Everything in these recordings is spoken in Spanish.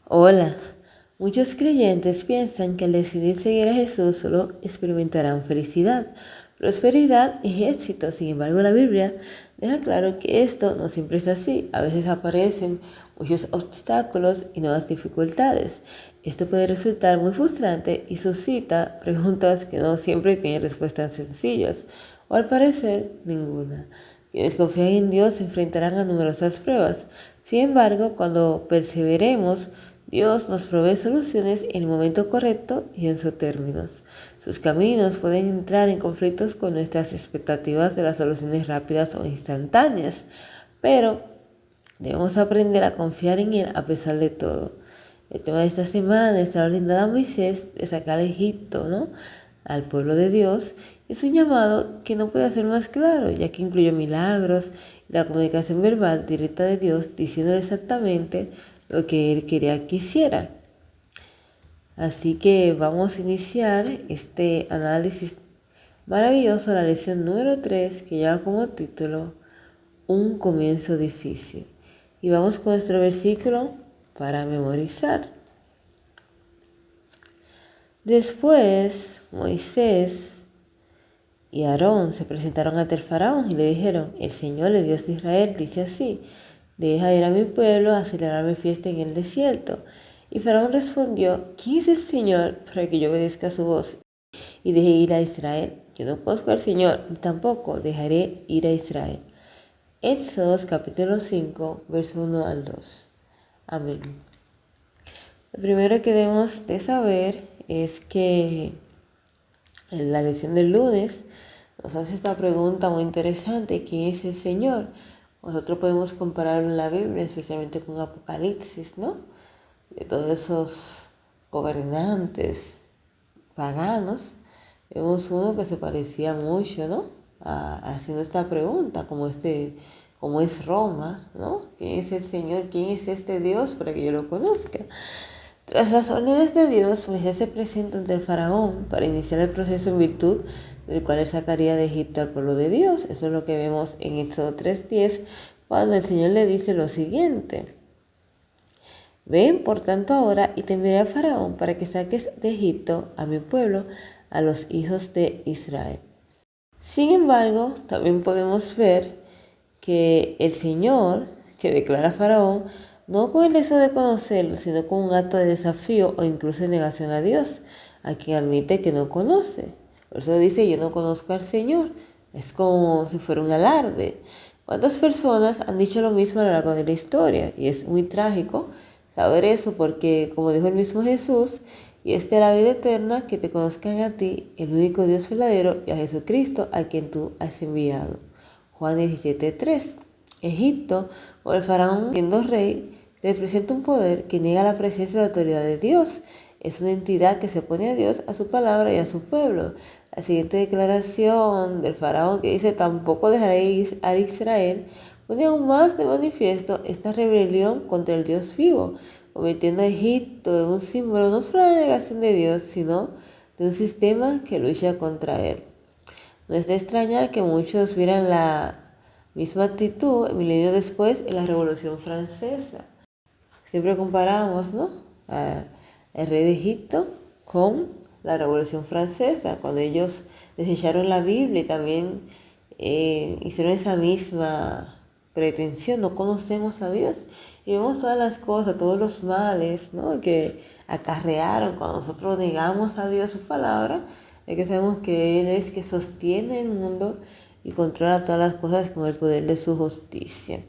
Hola, muchos creyentes piensan que al decidir seguir a Jesús solo experimentarán felicidad, prosperidad y éxito. Sin embargo, la Biblia deja claro que esto no siempre es así. A veces aparecen muchos obstáculos y nuevas dificultades. Esto puede resultar muy frustrante y suscita preguntas que no siempre tienen respuestas sencillas, o al parecer ninguna. Quienes confían en Dios se enfrentarán a numerosas pruebas. Sin embargo, cuando perseveremos, Dios nos provee soluciones en el momento correcto y en sus términos. Sus caminos pueden entrar en conflictos con nuestras expectativas de las soluciones rápidas o instantáneas, pero debemos aprender a confiar en Él a pesar de todo. El tema de esta semana está orientado a Moisés de sacar a Egipto, al pueblo de Dios. Es un llamado que no puede ser más claro, ya que incluye milagros y la comunicación verbal directa de Dios, diciendo exactamente lo que Él quería que hiciera. Así que vamos a iniciar este análisis maravilloso, la lección número 3, que lleva como título Un comienzo difícil. Y vamos con nuestro versículo para memorizar. Después Moisés y Aarón se presentaron ante el faraón y le dijeron: el Señor, el Dios de Israel, dice así: deja ir a mi pueblo a celebrar mi fiesta en el desierto. Y Faraón respondió: ¿quién es el Señor para que yo obedezca su voz y deje ir a Israel? Yo no conozco al Señor, ni tampoco dejaré ir a Israel. Éxodo capítulo 5, verso 1 al 2. Amén. Lo primero que debemos de saber es que en la lección del lunes nos hace esta pregunta muy interesante: ¿quién es el Señor? Nosotros podemos compararlo en la Biblia, especialmente con Apocalipsis, de todos esos gobernantes paganos. Vemos uno que se parecía mucho, haciendo esta pregunta, como es Roma, ¿quién es el Señor? ¿Quién es este Dios para que yo lo conozca? Tras las órdenes de Dios, Moisés se presenta ante el faraón para iniciar el proceso en virtud del cual él sacaría de Egipto al pueblo de Dios. Eso es lo que vemos en Éxodo 3:10, cuando el Señor le dice lo siguiente: ven por tanto ahora y te enviaré a Faraón para que saques de Egipto a mi pueblo, a los hijos de Israel. Sin embargo, también podemos ver que el Señor, que declara a Faraón, no con el deseo de conocerlo, sino con un acto de desafío o incluso de negación a Dios, a quien admite que no conoce. Por eso dice: yo no conozco al Señor. Es como si fuera un alarde. ¿Cuántas personas han dicho lo mismo a lo largo de la historia? Y es muy trágico saber eso, porque como dijo el mismo Jesús: y esta es la vida eterna, que te conozcan a ti, el único Dios verdadero, y a Jesucristo, a quien tú has enviado. Juan 17:3. Egipto, o el faraón siendo rey, representa un poder que niega la presencia y la autoridad de Dios. Es una entidad que se opone a Dios, a su palabra y a su pueblo. La siguiente declaración del faraón, que dice: tampoco dejaré a Israel, pone aún más de manifiesto esta rebelión contra el Dios vivo, convirtiendo a Egipto en un símbolo no solo de la negación de Dios, sino de un sistema que lucha contra él. No es de extrañar que muchos vieran la misma actitud milenio después en la Revolución Francesa. Siempre comparamos, el rey de Egipto con la Revolución Francesa, cuando ellos desecharon la Biblia y también hicieron esa misma pretensión. No conocemos a Dios y vemos todas las cosas, todos los males, que acarrearon cuando nosotros negamos a Dios, su palabra. Es que sabemos que Él es que sostiene el mundo y controla todas las cosas con el poder de su justicia.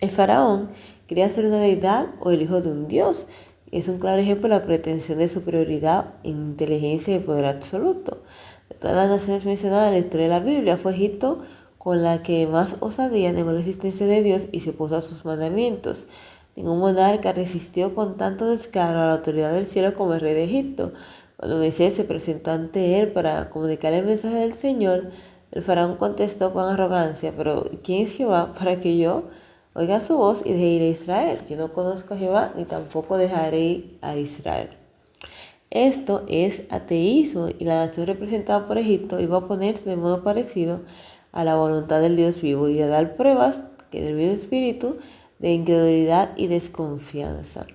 El faraón quería ser una deidad o el hijo de un dios. Es un claro ejemplo de la pretensión de superioridad, inteligencia y poder absoluto. De todas las naciones mencionadas en la historia de la Biblia, fue Egipto con la que más osadía negó la existencia de Dios y se opuso a sus mandamientos. Ningún monarca resistió con tanto descaro a la autoridad del cielo como el rey de Egipto. Cuando Moisés se presentó ante él para comunicar el mensaje del Señor, el faraón contestó con arrogancia: pero ¿quién es Jehová para que yo oiga su voz y deje ir a Israel? Yo no conozco a Jehová, ni tampoco dejaré ir a Israel. Esto es ateísmo, y la nación representada por Egipto iba a oponerse de modo parecido a la voluntad del Dios vivo y a dar pruebas que del mismo espíritu de incredulidad y desconfianza.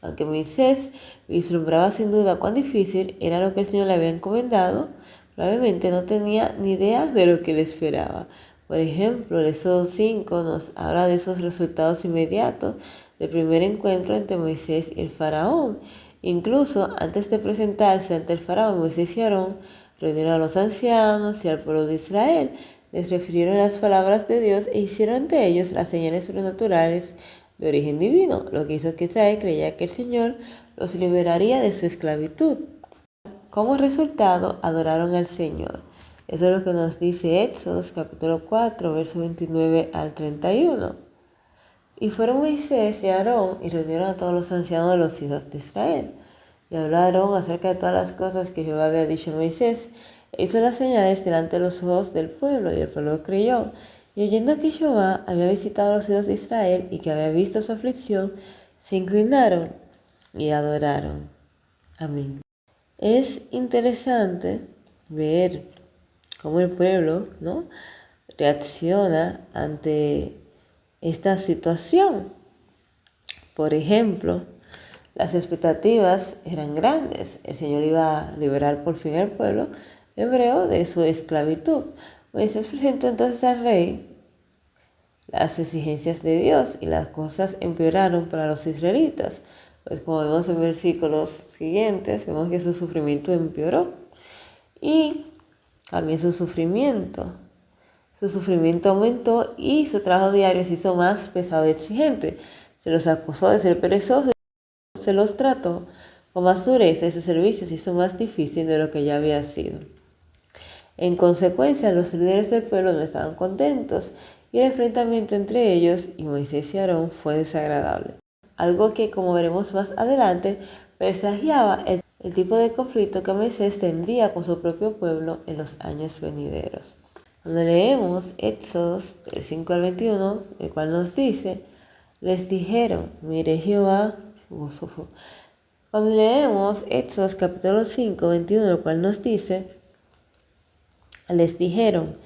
Aunque Moisés vislumbraba sin duda cuán difícil era lo que el Señor le había encomendado, probablemente no tenía ni idea de lo que le esperaba. Por ejemplo, el Éxodo 5 nos habla de esos resultados inmediatos del primer encuentro entre Moisés y el faraón. Incluso antes de presentarse ante el faraón, Moisés y Aarón reunieron a los ancianos y al pueblo de Israel. Les refirieron las palabras de Dios e hicieron ante ellos las señales sobrenaturales de origen divino, lo que hizo que Israel creyera que el Señor los liberaría de su esclavitud. Como resultado, adoraron al Señor. Eso es lo que nos dice Éxodo capítulo 4, verso 29 al 31. Y fueron Moisés y Aarón y reunieron a todos los ancianos de los hijos de Israel. Y hablaron acerca de todas las cosas que Jehová había dicho a Moisés. E hizo las señales delante de los ojos del pueblo, y el pueblo creyó. Y oyendo que Jehová había visitado a los hijos de Israel y que había visto su aflicción, se inclinaron y adoraron. Amén. Es interesante ver cómo el pueblo, ¿no?, reacciona ante esta situación. Por ejemplo, las expectativas eran grandes. El Señor iba a liberar por fin al pueblo hebreo de su esclavitud. Moisés presentó entonces al rey las exigencias de Dios y las cosas empeoraron para los israelitas. Pues como vemos en versículos siguientes, vemos que su sufrimiento empeoró y también su sufrimiento aumentó y su trabajo diario se hizo más pesado y exigente. Se los acusó de ser perezosos, se los trató con más dureza y su servicio se hizo más difícil de lo que ya había sido. En consecuencia, los líderes del pueblo no estaban contentos y el enfrentamiento entre ellos y Moisés y Aarón fue desagradable. Algo que, como veremos más adelante, presagiaba el tipo de conflicto que Moisés tendría con su propio pueblo en los años venideros. Cuando leemos Éxodos del 5 al 21, el cual nos dice, les dijeron, mire Jehová. Cuando leemos Éxodos capítulo 5, 21, el cual nos dice, les dijeron,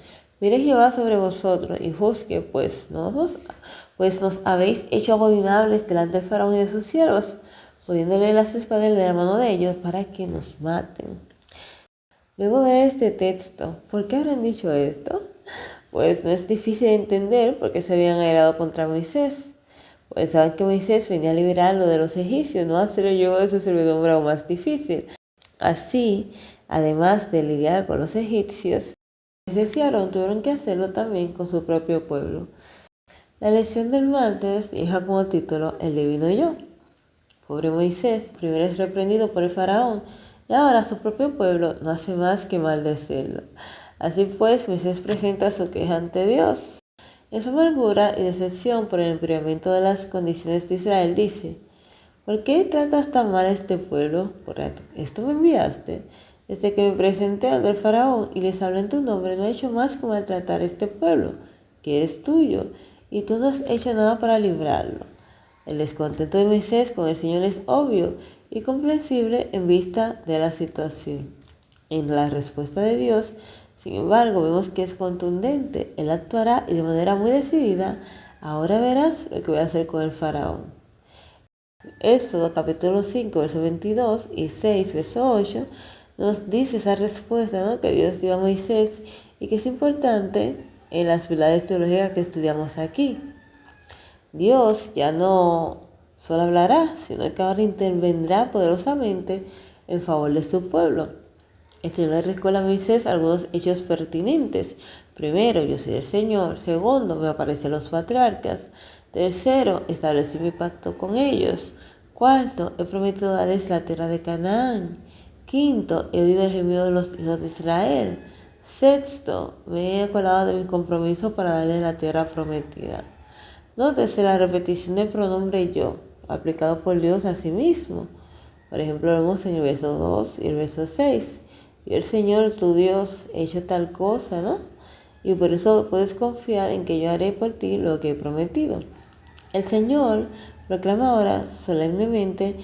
mire Jehová sobre vosotros y juzgue, pues nos habéis hecho abominables delante del faraón y de sus siervos, poniéndole las espadas de la mano de ellos para que nos maten. Luego de leer este texto, ¿por qué habrán dicho esto? Pues no es difícil de entender por qué se habían airado contra Moisés. Pues saben que Moisés venía a liberarlo de los egipcios, no a hacer el yugo de su servidumbre aún más difícil. Así, además de lidiar con los egipcios, Moisés y Aarón tuvieron que hacerlo también con su propio pueblo. La lección del martes deja como título El divino yo. Pobre Moisés, primero es reprendido por el faraón y ahora su propio pueblo no hace más que maldecirlo. Así pues, Moisés presenta su queja ante Dios. En su amargura y decepción por el empeoramiento de las condiciones de Israel dice, ¿por qué tratas tan mal a este pueblo? Por esto me enviaste. Desde que me presenté ante el faraón y les hablé en tu nombre, no he hecho más que maltratar a este pueblo, que es tuyo, y tú no has hecho nada para librarlo. El descontento de Moisés con el Señor es obvio y comprensible en vista de la situación. En la respuesta de Dios, sin embargo, vemos que es contundente. Él actuará y de manera muy decidida. Ahora verás lo que voy a hacer con el faraón. Éxodo capítulo 5, verso 22 y 6, verso 8, nos dice esa respuesta, ¿no?, que Dios dio a Moisés y que es importante en las verdades teológicas que estudiamos aquí. Dios ya no solo hablará, sino que ahora intervendrá poderosamente en favor de su pueblo. El Señor le recuerda a Moisés algunos hechos pertinentes. Primero, yo soy el Señor. Segundo, me aparecen los patriarcas. Tercero, establecí mi pacto con ellos. Cuarto, he prometido darles la tierra de Canaán. Quinto, he oído el gemido de los hijos de Israel. Sexto, me he acordado de mi compromiso para darles la tierra prometida. Nótese la repetición del pronombre yo, aplicado por Dios a sí mismo. Por ejemplo, lo vemos en el verso 2 y el verso 6. Yo, el Señor, tu Dios, he hecho tal cosa, ¿no? Y por eso puedes confiar en que yo haré por ti lo que he prometido. El Señor proclama ahora solemnemente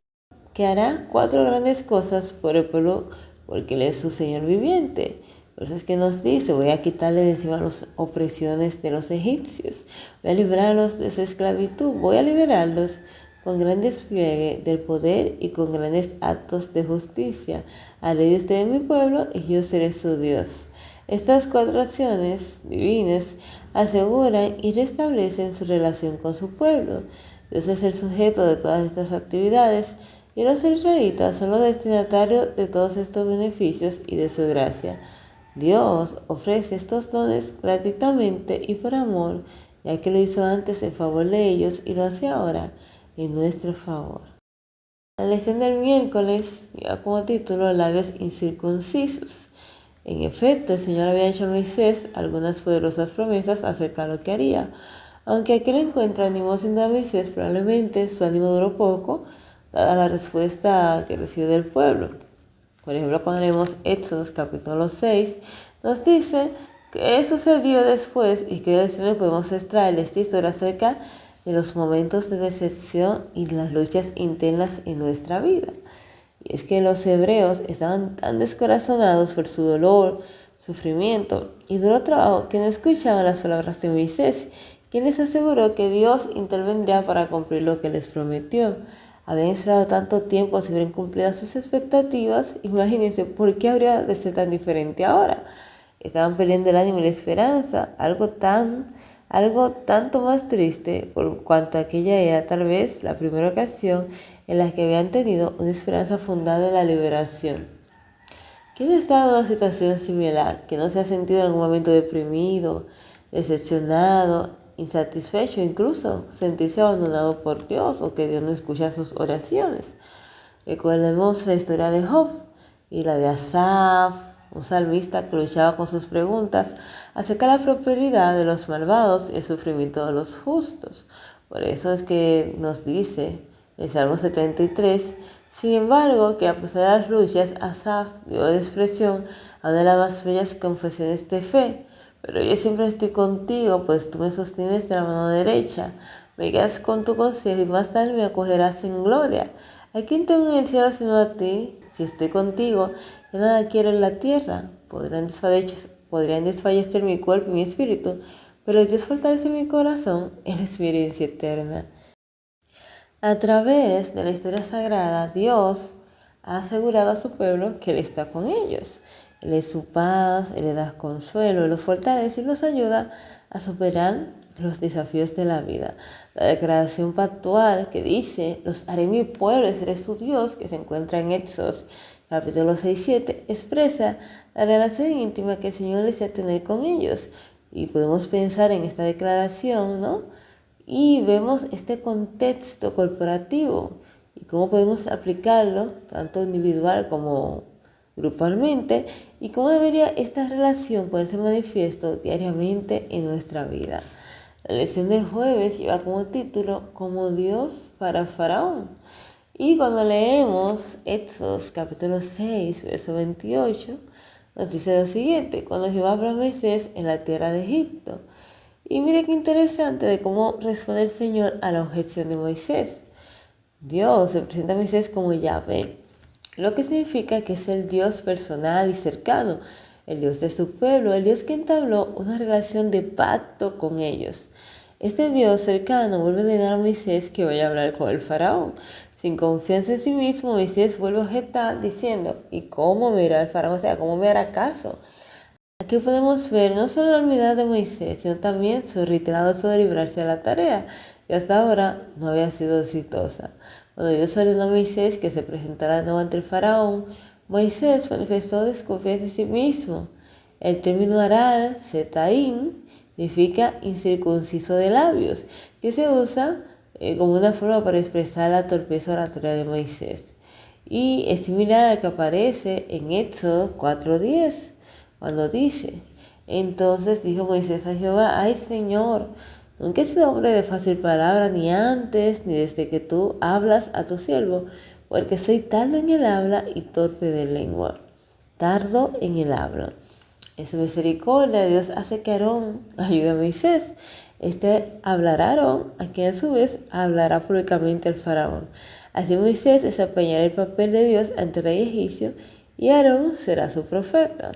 que hará 4 grandes cosas por el pueblo, porque Él es su Señor viviente. Por eso es que nos dice, voy a quitarle de encima las opresiones de los egipcios, voy a librarlos de su esclavitud, voy a liberarlos con gran despliegue del poder y con grandes actos de justicia. Haré de usted mi pueblo y yo seré su Dios. Estas 4 acciones divinas aseguran y restablecen su relación con su pueblo. Dios es el sujeto de todas estas actividades y los israelitas son los destinatarios de todos estos beneficios y de su gracia. Dios ofrece estos dones gratuitamente y por amor, ya que lo hizo antes en favor de ellos y lo hace ahora en nuestro favor. La lección del miércoles lleva como título Labios incircuncisos. En efecto, el Señor había hecho a Moisés algunas poderosas promesas acerca de lo que haría. Aunque aquel encuentro animó sin duda a Moisés, probablemente su ánimo duró poco, dada la respuesta que recibió del pueblo. Por ejemplo, cuando leemos Éxodos capítulo 6, nos dice qué sucedió después y qué lecciones podemos extraer de esta historia acerca de los momentos de decepción y las luchas internas en nuestra vida. Y es que los hebreos estaban tan descorazonados por su dolor, sufrimiento y duro trabajo que no escuchaban las palabras de Moisés, quien les aseguró que Dios intervendría para cumplir lo que les prometió. Habían esperado tanto tiempo si hubieran cumplido sus expectativas. Imagínense, ¿por qué habría de ser tan diferente ahora? Estaban perdiendo el ánimo y la esperanza, algo tanto más triste por cuanto aquella era tal vez la primera ocasión en la que habían tenido una esperanza fundada en la liberación. ¿Quién no está en una situación similar? ¿Que no se ha sentido en algún momento deprimido, decepcionado, insatisfecho, incluso sentirse abandonado por Dios o que Dios no escucha sus oraciones? Recordemos la historia de Job y la de Asaf, un salmista que luchaba con sus preguntas acerca de la prosperidad de los malvados y el sufrimiento de los justos. Por eso es que nos dice el Salmo 73, sin embargo, que a pesar de las luchas, Asaf dio expresión a una de las más bellas confesiones de fe. Pero yo siempre estoy contigo, pues tú me sostienes de la mano derecha. Me guías con tu consejo y más tarde me acogerás en gloria. ¿A quién tengo en el cielo sino a ti? Si estoy contigo, yo nada quiero en la tierra. Podrían desfallecer mi cuerpo y mi espíritu, pero Dios fortalece mi corazón en la experiencia eterna. A través de la historia sagrada, Dios ha asegurado a su pueblo que Él está con ellos. Él es su paz, Él les da consuelo, los fortalece y los ayuda a superar los desafíos de la vida. La declaración pactual que dice, los haré mi pueblo y seré su Dios, que se encuentra en Éxodos capítulo 6-7, expresa la relación íntima que el Señor desea tener con ellos. Y podemos pensar en esta declaración, ¿no? Y vemos este contexto corporativo y cómo podemos aplicarlo tanto individual como grupalmente y cómo debería esta relación ponerse manifiesto diariamente en nuestra vida. La lección del jueves lleva como título Como Dios para Faraón. Y cuando leemos Éxodos capítulo 6, verso 28, nos dice lo siguiente: cuando Jehová habló a Moisés en la tierra de Egipto. Y mire qué interesante de cómo responde el Señor a la objeción de Moisés. Dios se presenta a Moisés como Yahvé, lo que significa que es el Dios personal y cercano, el Dios de su pueblo, el Dios que entabló una relación de pacto con ellos. Este Dios cercano vuelve a ordenar a Moisés que vaya a hablar con el faraón. Sin confianza en sí mismo, Moisés vuelve a objetar diciendo, ¿y cómo me irá el faraón? O sea, ¿cómo me hará caso? Aquí podemos ver no solo la humildad de Moisés, sino también su reiterado deseo de librarse de la tarea, que hasta ahora no había sido exitosa. Cuando Dios ordenó a Moisés que se presentara de nuevo ante el faraón, Moisés manifestó desconfianza en sí mismo. El término aral, setaín, significa incircunciso de labios, que se usa como una forma para expresar la torpeza oratoria de Moisés. Y es similar al que aparece en Éxodo 4:10. Cuando dice, entonces dijo Moisés a Jehová, ay Señor, nunca he sido hombre de fácil palabra, ni antes, ni desde que tú hablas a tu siervo, porque soy tardo en el habla y torpe de lengua. Tardo en el habla. En su misericordia, Dios hace que Aarón ayude a Moisés. Este hablará a Aarón, a quien a su vez hablará públicamente al faraón. Así Moisés desempeñará el papel de Dios ante el rey egipcio y Aarón será su profeta.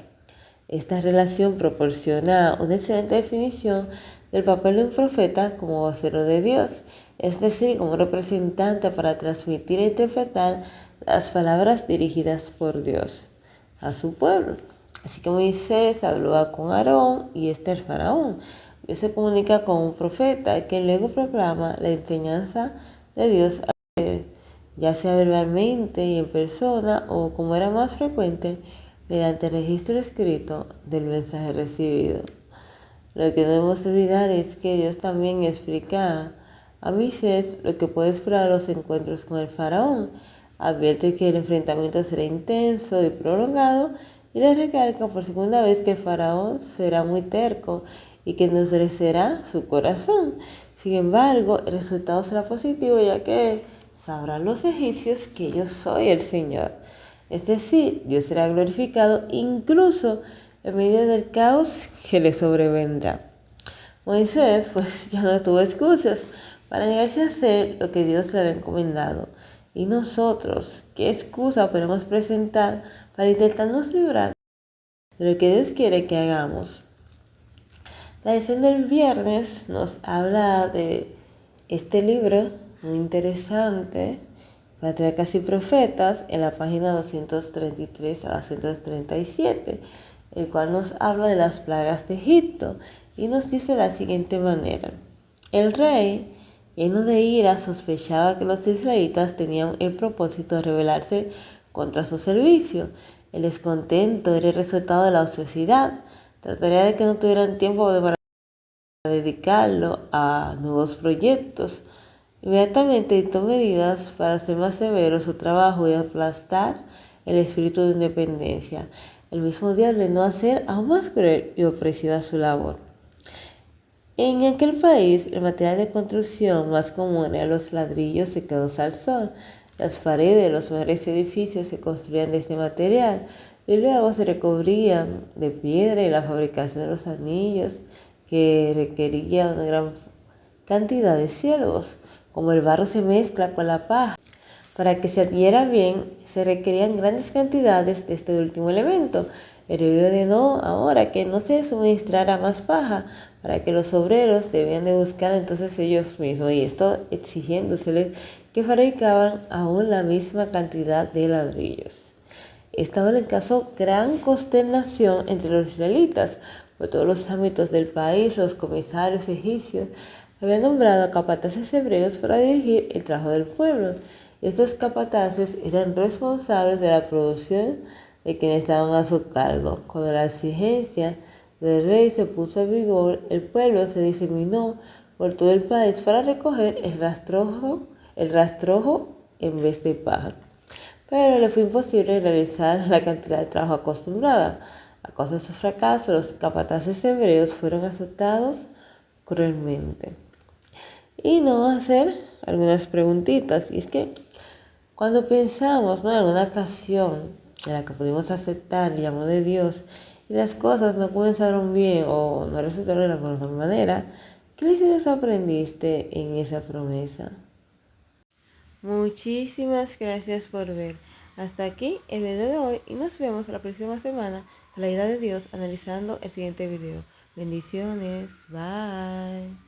Esta relación proporciona una excelente definición del papel de un profeta como vocero de Dios, es decir, como representante para transmitir e interpretar las palabras dirigidas por Dios a su pueblo. Así que Moisés habló con Aarón y el faraón. Dios se comunica con un profeta que luego proclama la enseñanza de Dios, ya sea verbalmente y en persona o, como era más frecuente, mediante el registro escrito del mensaje recibido. Lo que no debemos olvidar es que Dios también explica a Moisés lo que puede esperar a los encuentros con el faraón. Advierte que el enfrentamiento será intenso y prolongado y le recalca por segunda vez que el faraón será muy terco y que endurecerá su corazón. Sin embargo, el resultado será positivo, ya que sabrán los egipcios que yo soy el Señor. Es decir, Dios será glorificado incluso en medio del caos que le sobrevendrá. Moisés pues ya no tuvo excusas para negarse a hacer lo que Dios le había encomendado. ¿Y nosotros qué excusa podemos presentar para intentarnos librar de lo que Dios quiere que hagamos? La lección del viernes nos habla de este libro muy interesante, Patriarcas y Profetas, en la página 233 a 237, el cual nos habla de las plagas de Egipto y nos dice de la siguiente manera: el rey, lleno de ira, sospechaba que los israelitas tenían el propósito de rebelarse contra su servicio. El descontento era el resultado de la ociosidad. Trataría de que no tuvieran tiempo para dedicarlo a nuevos proyectos. Inmediatamente dictó medidas para hacer más severo su trabajo y aplastar el espíritu de independencia. El mismo día ordenó hacer aún más cruel y opresiva su labor. En aquel país, el material de construcción más común era los ladrillos secados al sol. Las paredes de los mejores edificios se construían de este material y luego se recubrían de piedra, y la fabricación de los anillos, que requería una gran cantidad de siervos. Como el barro se mezcla con la paja, para que se adhiera bien, se requerían grandes cantidades de este último elemento. El rey ordenó ahora que no se suministrara más paja, para que los obreros debían de buscar entonces ellos mismos, y esto exigiéndoseles que fabricaban aún la misma cantidad de ladrillos. Esta orden causó gran consternación entre los israelitas. Por todos los ámbitos del país, los comisarios egipcios habían nombrado a capataces hebreos para dirigir el trabajo del pueblo. Estos capataces eran responsables de la producción de quienes estaban a su cargo. Cuando la exigencia del rey se puso en vigor, el pueblo se diseminó por todo el país para recoger el rastrojo en vez de paja. Pero le fue imposible realizar la cantidad de trabajo acostumbrada. A causa de su fracaso, los capataces hebreos fueron azotados cruelmente. Y no hacer algunas preguntitas. Y es que cuando pensamos, en alguna ocasión en la que pudimos aceptar el llamado de Dios y las cosas no comenzaron bien o no resultaron de la mejor manera, ¿qué lecciones aprendiste en esa promesa? Muchísimas gracias por ver. Hasta aquí el video de hoy y nos vemos la próxima semana con la ayuda de Dios analizando el siguiente video. Bendiciones. Bye.